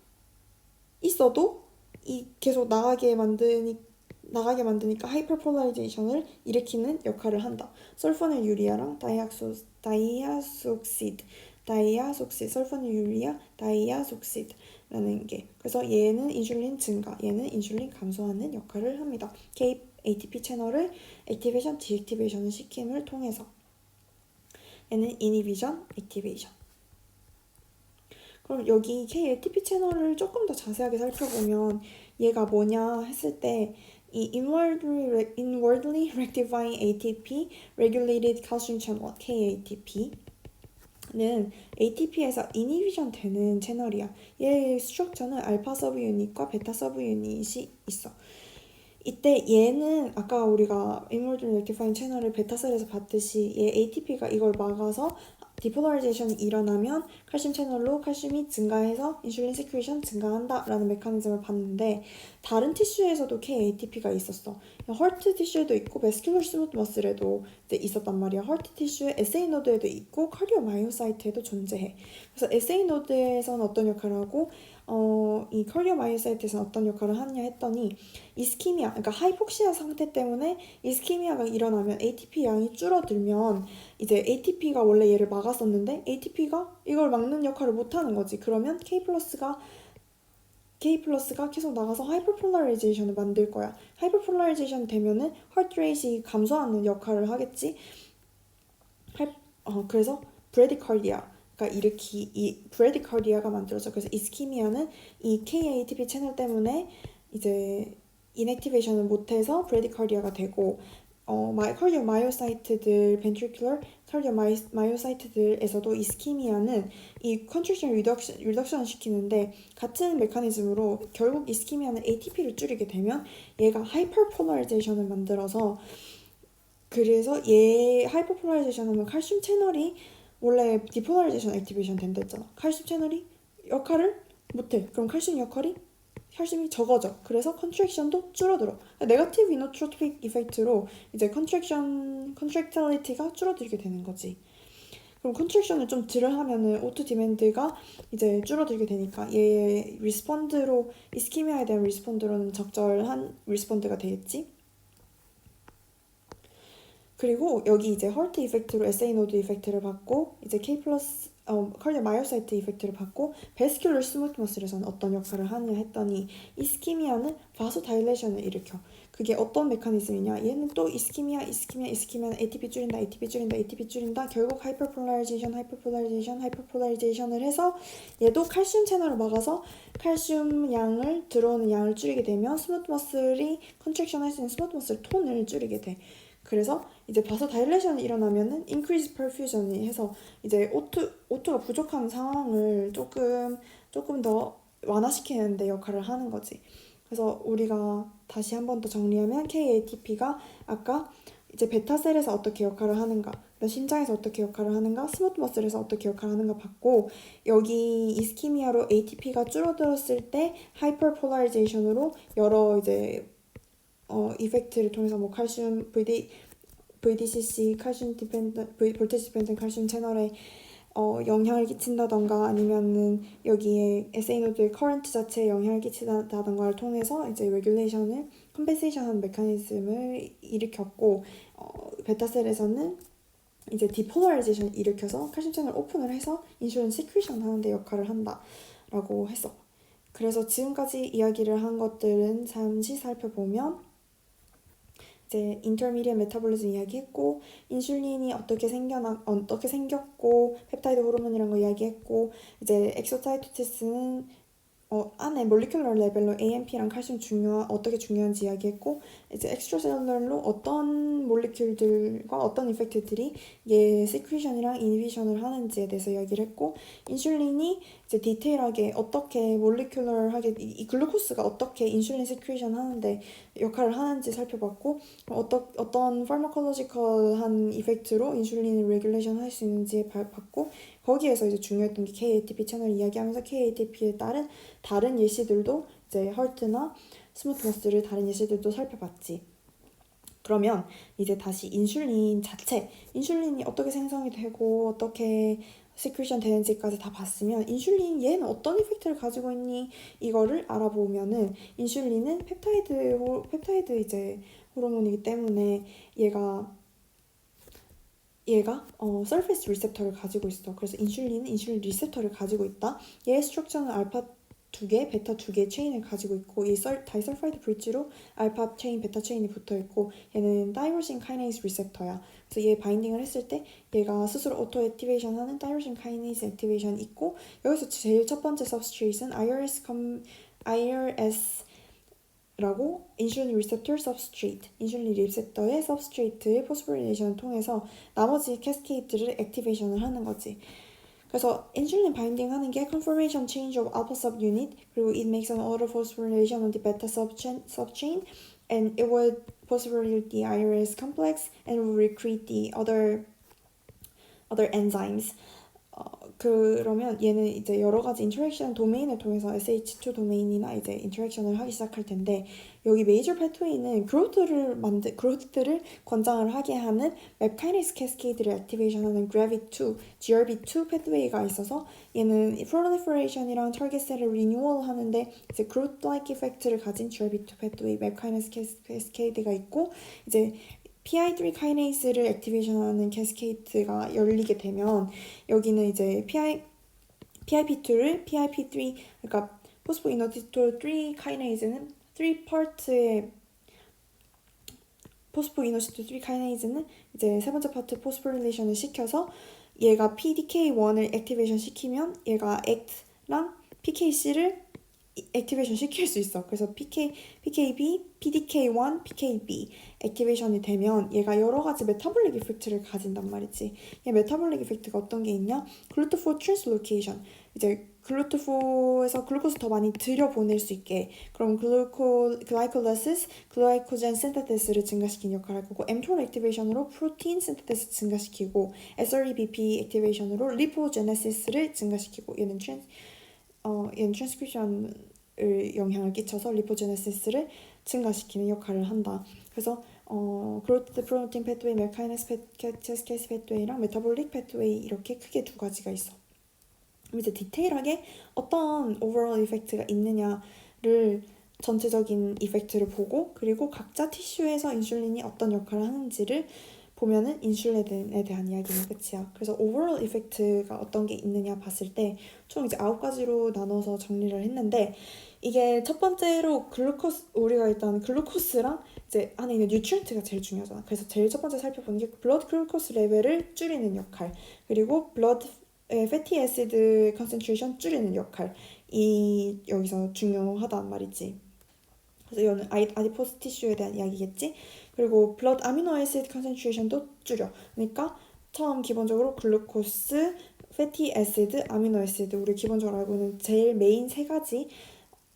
있어도 이 계속 나가게 만드니까 하이퍼폴라리제이션을 일으키는 역할을 한다. 설포닐 유리아랑 설포닐 유리아 다이아속시드라는 게 그래서 얘는 인슐린 증가, 얘는 인슐린 감소하는 역할을 합니다. K ATP 채널을 액티베이션, 디액티베이션을 시킴을 통해서 얘는 이니비션, 액티베이션. 그럼 여기 K ATP 채널을 조금 더 자세하게 살펴보면 얘가 뭐냐 했을 때 이 inwardly rectifying ATP regulated calcium channel KATP는 ATP에서 이니비션 되는 채널이야. 얘의 스트럭처는 알파 서브 유닛과 베타 서브 유닛이 있어. 이때 얘는 아까 우리가 inwardly rectifying 채널을 베타셀에서 봤듯이 얘 ATP가 이걸 막아서 디폴라리제이션이 일어나면 칼슘 채널로 칼슘이 증가해서 인슐린 시큐레이션 증가한다 라는 메커니즘을 봤는데 다른 티슈에서도 KATP가 있었어. 헐트 티슈에도 있고 베스큘러 스무트 머슬에도 있었단 말이야. 헐트 티슈에 SA 노드에도 있고 카리오마이오사이트에도 존재해. 그래서 SA 노드에서는 어떤 역할을 하고 이 카리오마이오사이트에서는 어떤 역할을 하냐 했더니 이스키미아, 그러니까 하이폭시아 상태 때문에 이스키미아가 일어나면 ATP 양이 줄어들면 이제 ATP가 원래 얘를 막았었는데 ATP가 이걸 막는 역할을 못하는 거지. 그러면 K 플러스가 계속 나가서 하이퍼폴라리제이션을 만들 거야. 하이퍼폴라리제이션 되면은 하트레이트가 감소하는 역할을 하겠지. 그래서 브레디카르디아가 이 브레디카르디아가 만들어져. 그래서 이스키미아는 이 KATP 채널 때문에 이제 인액티베이션을 못해서 브레디카르디아가 되고 카디오 마이오사이트들, 벤트리큘러 카디오 마이오사이트들에서도 이스키미아는 이 컨트랙션 리덕션 시키는데 같은 메커니즘으로 결국 이스키미아는 ATP를 줄이게 되면 얘가 하이퍼폴라리제이션을 만들어서 그래서 얘 하이퍼폴라리제이션 하면 칼슘 채널이 원래 디폴라리제이션 액티베이션 된다 했잖아. 칼슘 채널이 역할을 못해. 그럼 칼슘이 적어져. 그래서 컨트랙션도 줄어들어. 네거티브 이노트로픽 이펙트로 이제 컨트랙탈리티가 줄어들게 되는 거지. 그럼 컨트랙션을 좀 덜 하면은 오토 디맨드가 이제 줄어들게 되니까 얘의 리스폰드로 이스키미아에 대한 리스폰드로는 적절한 리스폰드가 되겠지. 그리고 여기 이제 헐트 이펙트로 SA 노드 이펙트를 받고 이제 K 플러스 카디오 마이오사이트 이펙트를 받고 베스큘러 스무트 머슬에서는 어떤 역할을 하느냐 했더니 이스키미아는 바소 다일레이션을 일으켜. 그게 어떤 메커니즘이냐? 얘는 또 이스키미아는 ATP 줄인다. 결국 하이퍼폴라리제이션을 해서 얘도 칼슘 채널을 막아서 칼슘 양을 들어오는 양을 줄이게 되면 스무트 머슬이 컨트랙션 할 수 있는 스무트 머슬 톤을 줄이게 돼. 그래서 이제 바소 다일레이션이 일어나면은 increase perfusion이 해서 이제 O2가 부족한 상황을 조금 더 완화시키는 데 역할을 하는 거지. 그래서 우리가 다시 한 번 더 정리하면 KATP가 아까 이제 베타셀에서 어떻게 역할을 하는가, 심장에서 어떻게 역할을 하는가, 스무트 머슬에서 어떻게 역할을 하는가 봤고, 여기 이스키미아로 ATP가 줄어들었을 때 하이퍼폴라리제이션으로 여러 이제 이펙트를 통해서 뭐 칼슘 VDCC 칼슘 디펜던 볼테지 디펜던 칼슘 채널에 영향을 끼친다던가 아니면은 여기에 SA노드의 커런트 자체에 영향을 끼친다던가를 통해서 이제 레귤레이션을 컴펜세이션하는 메커니즘을 일으켰고 베타셀에서는 이제 디폴라리제이션을 일으켜서 칼슘 채널 오픈을 해서 인슐린 시크리션 하는 데 역할을 한다라고 했어. 그래서 지금까지 이야기를 한 것들은 잠시 살펴보면 이제 인터미디엇 메타볼리즘 이야기했고 인슐린이 어떻게 생겼고 펩타이드 호르몬이라는 거 이야기했고 이제 엑소사이토시스는 안에 몰리큘러 레벨로 AMP랑 칼슘 어떻게 중요한지 이야기했고 이제 엑스트라셀룰러로 어떤 몰리큘들과 어떤 이펙트들이 얘 시크리션이랑 이니비션을 하는지에 대해서 이야기를 했고 인슐린이 이제 디테일하게 어떻게 몰리큘러하게 이 글루코스가 어떻게 인슐린 시크리션 하는데 역할을 하는지 살펴봤고 어떤 파르마콜로지컬한 이펙트로 인슐린을 레귤레이션 할 수 있는지 봤고 거기에서 이제 중요했던 게 KATP 채널 이야기하면서 KATP에 따른 다른 예시들도 이제 헐트나 스무트 머슬을 다른 예시들도 살펴봤지. 그러면 이제 다시 인슐린이 어떻게 생성이 되고 어떻게 시크리션 되는지까지 다 봤으면 인슐린 얘는 어떤 이펙트를 가지고 있니 이거를 알아보면은 인슐린은 펩타이드 이제 호르몬이기 때문에 얘가 서페이스 리셉터를 가지고 있어. 그래서 인슐린은 인슐린 리셉터를 가지고 있다. 얘의 스트럭처는 알파 2개, 베타 2개 체인을 가지고 있고 이 다이설파이드 브릿지로 알파 체인, 베타 체인이 붙어 있고 얘는 타이로신 카이네이즈 리셉터야. 그래서 얘 바인딩을 했을 때 얘가 스스로 오토 액티베이션 하는 타이로신 카이네이즈 액티베이션 있고 여기서 제일 첫 번째 서브스트레이트는 IRS라고 인슐린 리셉터 서브스트레이트, 인슐린 리셉터의 서브스트레이트의 포스포리레이션을 통해서 나머지 캐스케이드를 액티베이션을 하는 거지. 그래서 인슐린 바인딩 하는 게 conformation change of alpha subunit 그리고 it makes an auto phosphorylation of the beta subchain and it would phosphorylate the IRS complex and will recruit the other enzymes. 그러면 얘는 이제 여러 가지 인터랙션 도메인을 통해서 SH2 도메인이나 이제 인터랙션을 하기 시작할 텐데 여기 메이저 패트웨이는 그로트를 권장을 하게 하는 맵카이네스 캐스케이드를 액티베이션하는 GRB2 패트웨이가 있어서 얘는 프롤리퍼레이션이랑 타겟 셀을 리뉴얼 하는데 이제 그로트-like 이펙트를 가진 GRB2 패트웨이 맵카이네스 캐스케이드가 있고 이제 PI3 카이네이스를 액티베이션하는 캐스케이드가 열리게 되면 여기는 이제 PIP2를 PIP3 그러니까 포스포이노시톨 3 카이네이즈는 3파트의 포스포이노시톨 3 카이네이즈는 이제 세 번째 파트 포스포릴레이션을 시켜서 얘가 PDK1을 액티베이션 시키면 얘가 ACT랑 PKC를 액티베이션 시킬 수 있어. 그래서 PKB, PDK1, PKB 액티베이션이 되면 얘가 여러 가지 메타볼릭 이펙트를 가진단 말이지. 얘 메타볼릭 이펙트가 어떤 게 있냐? 글루토포 트랜스로케이션. 이제 글루토포에서 글루코스 더 많이 들여보낼 수 있게 그럼 글라이콜라시스, 글라이코젠 신테시스를 증가시키는 역할을 할 거고 mTOR 액티베이션으로 프로틴 신테시스 증가시키고 SREBP 액티베이션으로 리포제네시스를 증가시키고 얘는 트랜스크립션을 영향을 끼쳐서 리포제네시스를 증가시키는 역할을 한다. 그래서 그로트 프로틴 패트웨이, 메카이네스 캐스케이스 패트웨이랑 메타볼릭 패트웨이 이렇게 크게 두 가지가 있어. 그럼 이제 디테일하게 어떤 오버롤 이펙트가 있느냐를 전체적인 이펙트를 보고 그리고 각자 티슈에서 인슐린이 어떤 역할을 하는지를 보면은 인슐린에 대한 이야기는 끝이야. 그래서 오버롤 이펙트가 어떤 게 있느냐 봤을 때 총 이제 9가지로 나눠서 정리를 했는데 이게 첫 번째로 우리가 일단 글루코스랑 이제 안에 있는 뉴트리언트가 제일 중요하잖아. 그래서 제일 첫 번째 살펴보는 게 블러드 글루코스 레벨을 줄이는 역할 그리고 블러드 패티 애시드 컨센트레이션 줄이는 역할이 여기서 중요하단 말이지. 그래서 이거는 아디포스 티슈에 대한 이야기겠지. 그리고 블러드 아미노 애시드 컨센트레이션도 줄여. 그러니까 처음 기본적으로 글루코스, 패티 애시드, 아미노 애시드 우리 기본적으로 알고 있는 제일 메인 세 가지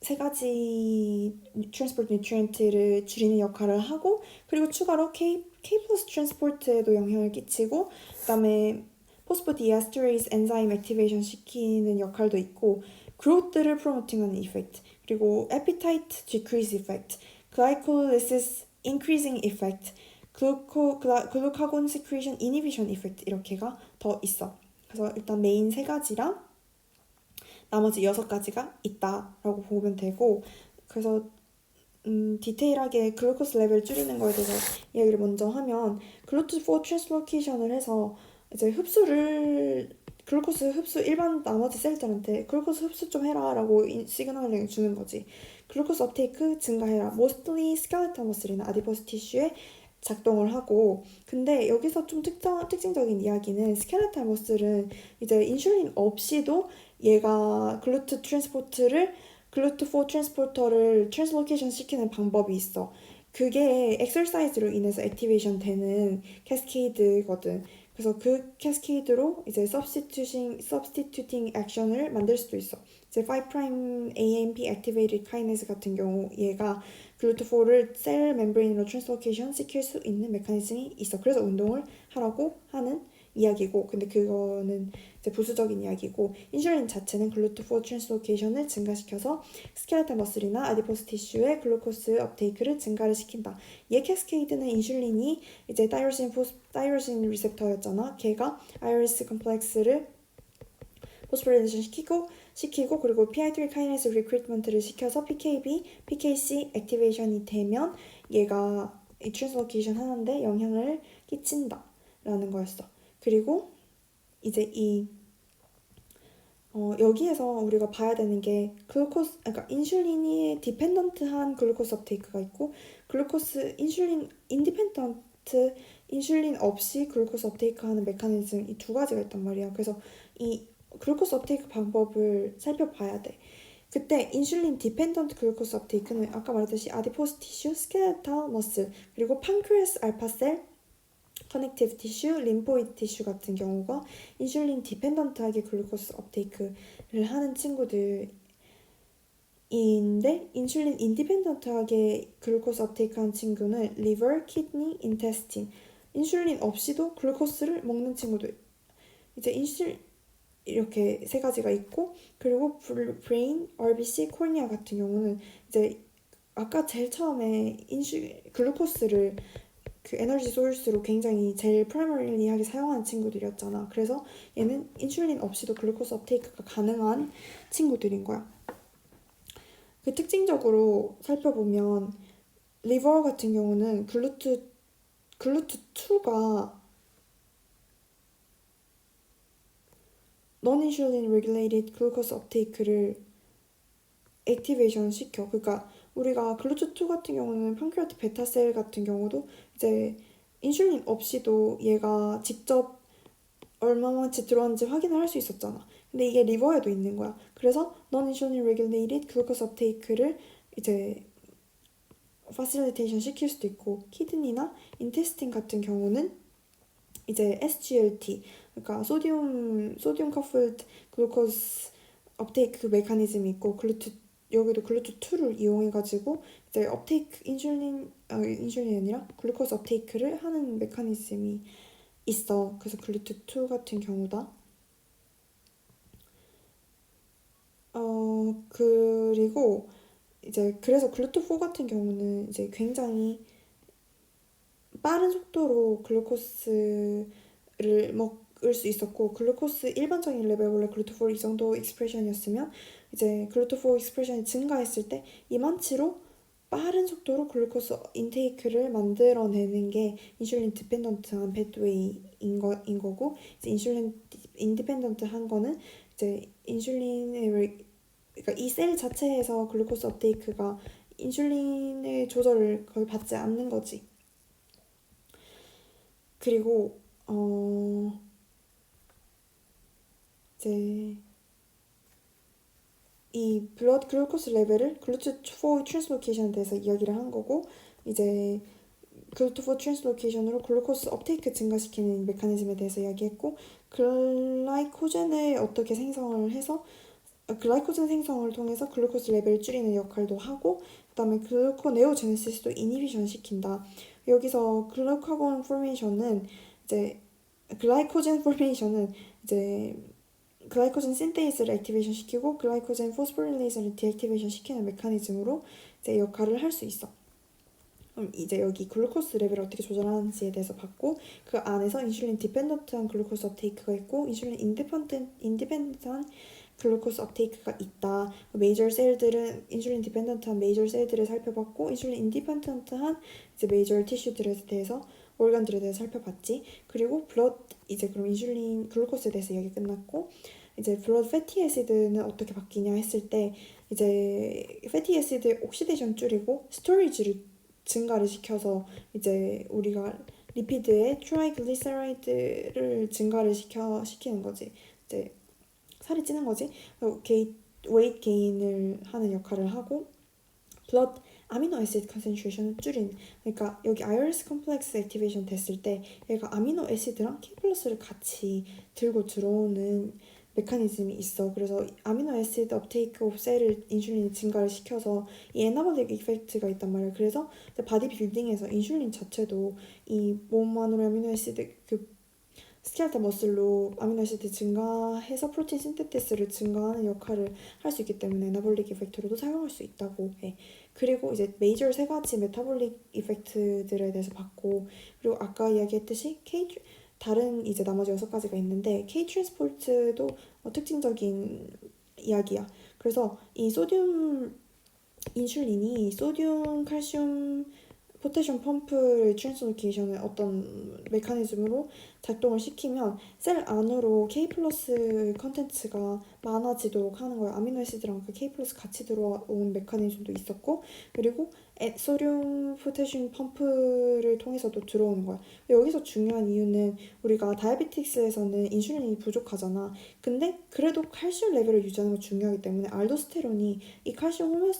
세 가지 트랜스포트 뉴트리언트를 줄이는 역할을 하고 그리고 추가로 K 플러스 트랜스포트에도 영향을 끼치고 그다음에 포스포디에스터레이스 엔자임 액티베이션 시키는 역할도 있고 그로스를 프로모팅하는 이펙트 그리고 appetite decrease effect, glycolysis increasing effect, 글루카곤 secretion inhibition effect 이렇게가 더 있어. 그래서 일단 메인 세 가지랑 나머지 6가지가 있다라고 보면 되고 그래서 디테일하게 글루코스 레벨 줄이는 거에 대해서 이야기를 먼저 하면 글루트4 트랜스로케이션을 해서 이제 글루코스 흡수 일반 나머지 셀들한테 글루코스 흡수 좀 해라 라고 시그널을 주는 거지. 글루코스 업테이크 증가해라. mostly skeletal muscle이나 아디포스 티슈에 작동을 하고 근데 여기서 좀 특징적인 이야기는 스켈레탈 머슬은 이제 인슐린 없이도 얘가 글루트4 트랜스포터를 트랜스로케이션 시키는 방법이 있어. 그게 엑서사이즈로 인해서 액티베이션 되는 캐스케이드거든. 그래서 그 캐스케이드로 이제 substituting 액션을 만들 수도 있어. 이제 5' AMP activated kinase 같은 경우 얘가 글루트4를 셀 멤브레인으로 트랜스로케이션 시킬 수 있는 메커니즘이 있어. 그래서 운동을 하라고 하는 이야기고 근데 그거는 이제 부수적인 이야기고 인슐린 자체는 글루트4 트랜스로케이션을 증가시켜서 스켈레탈 머슬이나 아디포스 티슈의 글루코스 업테이크를 증가를 시킨다. 얘 캐스케이드는 인슐린이 이제 타이로신 리셉터였잖아. 걔가 아이리스 컴플렉스를 포스포리레이션 시키고 그리고 PI3 카이네스 리크루트먼트를 시켜서 PKC 액티베이션이 되면 얘가 이 트랜스로케이션 하는데 영향을 끼친다 라는 거였어. 그리고 이제 여기에서 우리가 봐야 되는 게 그러니까 인슐린이 디펜던트한 글루코스 업테이크가 있고 인디펜던트 인슐린 없이 글루코스 업테이크하는 메커니즘 이 2가지가 있단 말이야. 그래서 이 글루코스 업테이크 방법을 살펴봐야 돼. 그때 인슐린 디펜던트 글루코스 업테이크는 아까 말했듯이 아디포스 티슈, 스켈레탈 머슬, 그리고 판크레스 알파셀, 커넥티브 티슈, 림포이드 티슈 같은 경우가 인슐린 디펜던트하게 글루코스 업테이크를 하는 친구들인데 인슐린 인디펜던트하게 글루코스 업테이크하는 친구는 리버, 키드니, 인테스틴 인슐린 없이도 글루코스를 먹는 친구들 이제 이렇게 3가지가 있고 그리고 브레인, RBC, 코르니아 같은 경우는 이제 아까 제일 처음에 글루코스를 그 에너지 소스로 굉장히 제일 프라이머리하게 사용하는 친구들이었잖아. 그래서 얘는 인슐린 없이도 글루코스 업테이크가 가능한 친구들인 거야. 그 특징적으로 살펴보면 리버 같은 경우는 글루트2가 non-insulin regulated glucose uptake를 액티베이션 시켜. 그러니까 우리가 글루트2 같은 경우는 펑크레아트 베타셀 같은 경우도 이제 인슐린 없이도 얘가 직접 얼마만치 들어왔는지 확인을 할 수 있었잖아. 근데 이게 리버에도 있는 거야. 그래서 non-insulin regulated glucose uptake를 이제 facilitation 시킬 수도 있고 키드니나 인테스틴 같은 경우는 이제 SGLT 그러니까 소디움 커플드 글루코스 업테이크 메커니즘이 있고 여기도 글루트2를 이용해가지고 이제 업테이크 인슐린이 아니라 글루코스 업테이크를 하는 메커니즘이 있어. 그래서 글루트2 같은 경우다. 그리고 이제 그래서 글루트4 같은 경우는 이제 굉장히 빠른 속도로 글루코스를 먹을 수 있었고 글루코스 일반적인 레벨 원래 글루트4 이 정도 익스프레션이었으면 이제 글루트4 익스프레션이 증가했을 때 이만치로 빠른 속도로 글루코스 인테이크를 만들어내는 게 인슐린 디펜던트한 패스웨이인 거고 이제 인슐린 인디펜던트한 거는 이제 그러니까 이 셀 자체에서 글루코스 업테이크가 인슐린의 조절을 거의 받지 않는 거지. 그리고 이제 이 블러드 글루코스 레벨을 글루트4 트랜스로케이션에 대해서 이야기를 한 거고 이제 글루트4 트랜스로케이션으로 글루코스 업테이크 증가시키는 메커니즘에 대해서 이야기했고 글라이코젠을 어떻게 생성을 해서 글라이코젠 생성을 통해서 글루코스 레벨을 줄이는 역할도 하고 그다음에 글루코네오제네시스도 이니비션 시킨다. 여기서 글루카곤 포메이션은 이제 글라이코젠 포메이션은 이제 글라이코젠 신테이스를 액티베이션 시키고 글라이코젠 포스포릴레이즈를 디액티베이션 시키는 메커니즘으로 이제 역할을 할 수 있어. 그럼 이제 여기 글루코스 레벨을 어떻게 조절하는지에 대해서 봤고 그 안에서 인슐린 디펜던트한 글루코스 업테이크가 있고 인슐린 인디펜던트한 글루코스 업테이크가 있다. 메이저 셀들은 인슐린 디펜던트한 메이저 셀들을 살펴봤고 인슐린 인디펜던트한 이제 메이저 티슈들에 대해서 organ들에 대해서 살펴봤지. 그리고 블러드 이제 그럼 인슐린 글루코스에 대해서 이야기 끝났고 이제 블러드 패티 애시드는 어떻게 바뀌냐 했을 때 이제 패티 애시드 옥시데이션 줄이고 스토리지를 증가를 시켜서 이제 우리가 리피드의 트라이글리세라이드를 증가를 시키는 거지. 이제 살이 찌는 거지. 웨이트 게인을 하는 역할을 하고 블러드 아미노 애시드 컨센트레이션을 줄이는 그러니까 여기 아이러스 컴플렉스 액티베이션 됐을 때 얘가 아미노 애시드랑 K 플러스를 같이 들고 들어오는 메커니즘이 있어. 그래서 아미노 애시드 업테이크 오브 셀을 인슐린이 증가를 시켜서 이 에나볼릭 이펙트가 있단 말이야. 그래서 바디 빌딩에서 인슐린 자체도 이 몸 안으로 아미노 애시드 그 스켈레탈 머슬로 아미노아시드 증가해서 프로틴 신테시스를 증가하는 역할을 할 수 있기 때문에 에나볼릭 이펙트로도 사용할 수 있다고 해. 그리고 이제 메이저 세 가지 메타볼릭 이펙트들에 대해서 봤고 그리고 아까 이야기했듯이 다른 이제 나머지 6가지가 있는데 K 트랜스포트도 특징적인 이야기야. 그래서 이 소듐 인슐린이 소듐, 칼슘, 포테슘 펌프를 트랜스로케이션의 어떤 메커니즘으로 작동을 시키면 셀 안으로 K 플러스 컨텐츠가 많아지도록 하는 거예요. 아미노애시드랑 그 K 플러스 같이 들어온 메커니즘도 있었고 그리고 소듐 포테슘 펌프를 통해서도 들어오는 거야. 여기서 중요한 이유는 우리가 다이아베틱스에서는 인슐린이 부족하잖아. 근데 그래도 칼슘 레벨을 유지하는 거 중요하기 때문에 알도스테론이 이 칼슘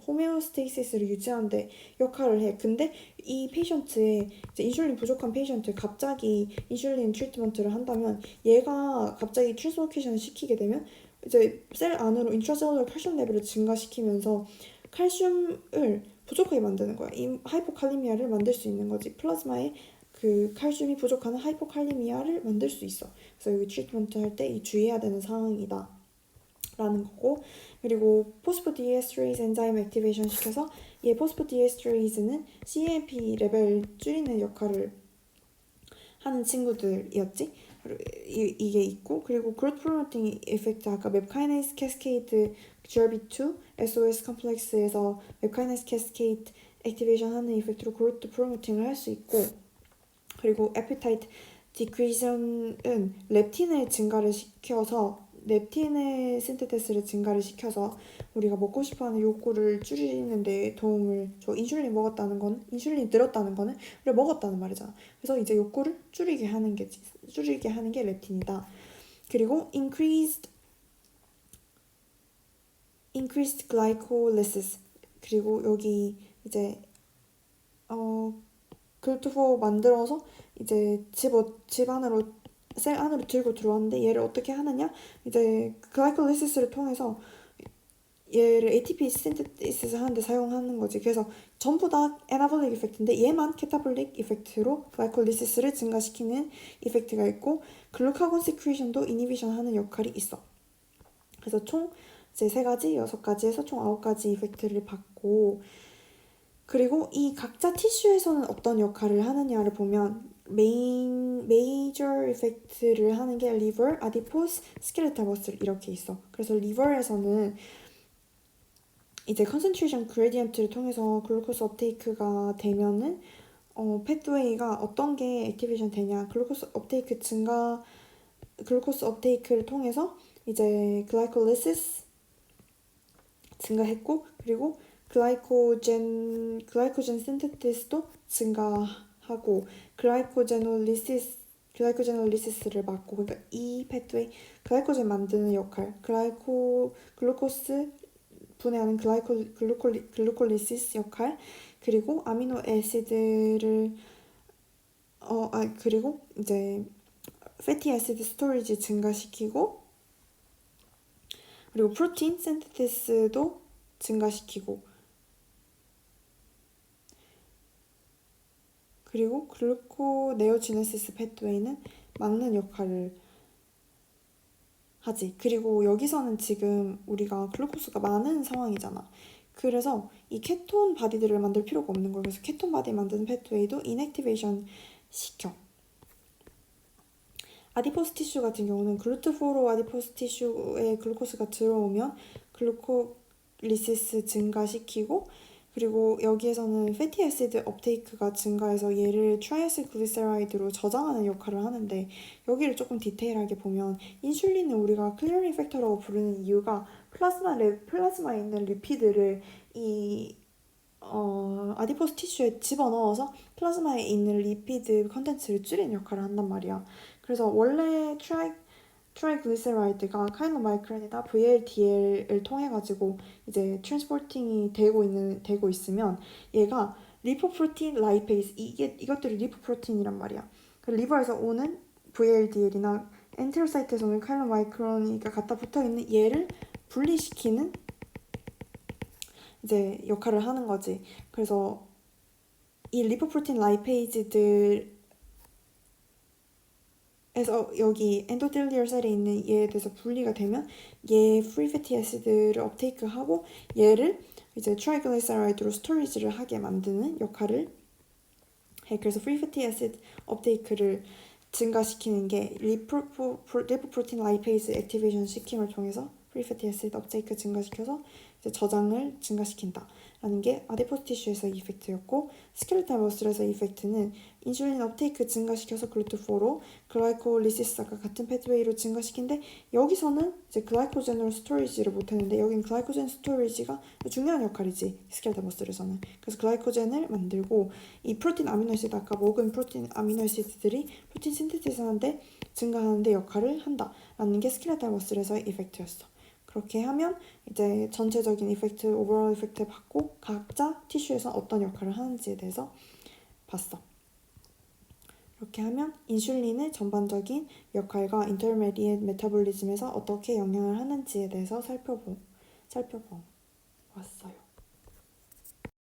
호메오스테이시스를 유지하는데 역할을 해. 근데 이 페이션트에 이제 인슐린 부족한 페이션트에 갑자기 인슐린 트리트먼트를 한다면 얘가 갑자기 트랜스로케이션을 시키게 되면 이제 셀 안으로 인트라셀룰러 칼슘 레벨을 증가시키면서 칼슘을 부족하게 만드는 거야. 이 하이포칼리미아를 만들 수 있는 거지. 플라즈마에 그 칼슘이 부족한 하이포칼리미아를 만들 수 있어. 그래서 여기 트리트먼트 할 때 주의해야 되는 상황이다. 라는 거고 그리고 포스포디에스트레이즈 엔자임 액티베이션 시켜서 얘 포스포디에스트레이즈는 CAMP 레벨 줄이는 역할을 하는 친구들이었지. 이게 있고 그리고 그로트 프로모팅 이펙트 아까 맵카이네이스 캐스케이드 GRB2 SOS 컴플렉스에서 맵카이네이스 캐스케이드 액티베이션 하는 이펙트로 그로트 프로모팅을 할 수 있고 그리고 에피타이트 디크리션은 렙틴을 증가를 시켜서 렙틴의 신테테스를 증가를 시켜서 우리가 먹고 싶어하는 욕구를 줄이는 데 도움을 줘. 인슐린 먹었다는 건 인슐린이 늘었다는 거는 우리가 먹었다는 말이잖아. 그래서 이제 욕구를 줄이게 하는 게 렙틴이다. 그리고 increased glycolysis 그리고 여기 이제 글루토포 만들어서 이제 집 안으로 셀 안으로 들고 들어왔는데 얘를 어떻게 하느냐 이제 글라이콜리시스를 통해서 얘를 ATP 신테시스 하는데 사용하는 거지. 그래서 전부 다 에나볼릭 이펙트인데 얘만 캐타볼릭 이펙트로 글라이콜리시스를 증가시키는 이펙트가 있고 글루카곤 시크리션도 이니비션 하는 역할이 있어. 그래서 총 이제 3가지, 6가지에서 총 9가지 이펙트를 받고 그리고 이 각자 티슈에서는 어떤 역할을 하느냐를 보면 메이저 이펙트를 하는 게 리버, 아디포스, 스켈레탈 머슬 이렇게 있어. 그래서 리버에서는 이제 컨센트레이션 그레디언트를 통해서 글루코스 업테이크가 되면은 패스웨이가 어떤 게 액티베이션 되냐 글루코스 업테이크를 통해서 이제 글라이콜리시스 증가했고 그리고 글라이코젠 신테시스도 증가하고 글라이코제놀리시스를 막고 그러니까 이 패스웨이 글라이코젠 만드는 역할 글루코스 분해하는 글루콜리시스 역할 그리고 아미노 애시드를 그리고 이제 패티 애시드 스토리지 증가시키고 그리고 프로틴 신테시스도 증가시키고, 그리고 글루코네오지네시스 패트웨이는 막는 역할을 하지. 그리고 여기서는 지금 우리가 글루코스가 많은 상황이잖아. 그래서 이 케톤 바디들을 만들 필요가 없는 거예요. 그래서 케톤 바디 만드는 패트웨이도 인액티베이션 시켜. 아디포스 티슈 같은 경우는 글루트4로 아디포스 티슈에 글루코스가 들어오면 글루코리시스 증가시키고, 그리고 여기에서는 패티 애시드 업테이크가 증가해서 얘를 트라이아실글리세라이드로 저장하는 역할을 하는데, 여기를 조금 디테일하게 보면 인슐린을 우리가 클리어링 팩터라고 부르는 이유가 플라즈마에 있는 리피드를 이 아디포스 티슈에 집어넣어서 플라즈마에 있는 리피드 컨텐츠를 줄이는 역할을 한단 말이야. 그래서 원래 트라이글리세라이드가 카이노마이크론이나 VLDL을 통해 가지고 이제 트랜스포팅이 되고 있으면 얘가 리포프로틴 라이페이스, 이것들이 리포프로틴이란 말이야. 그 리버에서 오는 VLDL이나 엔테로사이트에서 오는 카이노마이크론이가 갖다 붙어 있는 얘를 분리시키는 이제 역할을 하는 거지. 그래서 이 리포프로틴 라이페이즈들에서 여기 엔도텔리얼 셀에 있는 얘에 대해서 분리가 되면 얘 프리 패티 애시드를 업테이크하고 얘를 이제 트라이글리세라이드로 스토리지를 하게 만드는 역할을 해. 그래서 프리 패티 애시드 업테이크를 증가시키는 게 리포프로틴 라이페이즈 액티베이션 시킴을 통해서 프리 패티 애시드 업테이크 증가시켜서 이제 저장을 증가시킨다 라는 게 아디포스 티슈에서의 이펙트였고, 스켈레탈 머슬에서의 이펙트는 인슐린 업테이크 증가시켜서 글루트4로 글라이콜리시스가 같은 패트웨이로 증가시킨데, 여기서는 이제 글라이코젠으로 스토리지를 못했는데 여긴 글라이코젠 스토리지가 중요한 역할이지, 스켈레탈 머슬에서는. 그래서 글라이코젠을 만들고 이 프로틴 아미노애시드, 아까 먹은 프로틴 아미노애시드들이 프로틴 신테시스 하는데 증가하는데 역할을 한다 라는 게 스켈레탈 머슬에서의 이펙트였어. 그렇게 하면 이제 전체적인 이펙트, 오버롤 이펙트 받고 각자 티슈에서 어떤 역할을 하는지에 대해서 봤어. 이렇게 하면 인슐린의 전반적인 역할과 인터미디엇 메타볼리즘에서 어떻게 영향을 하는지에 대해서 살펴보았어요.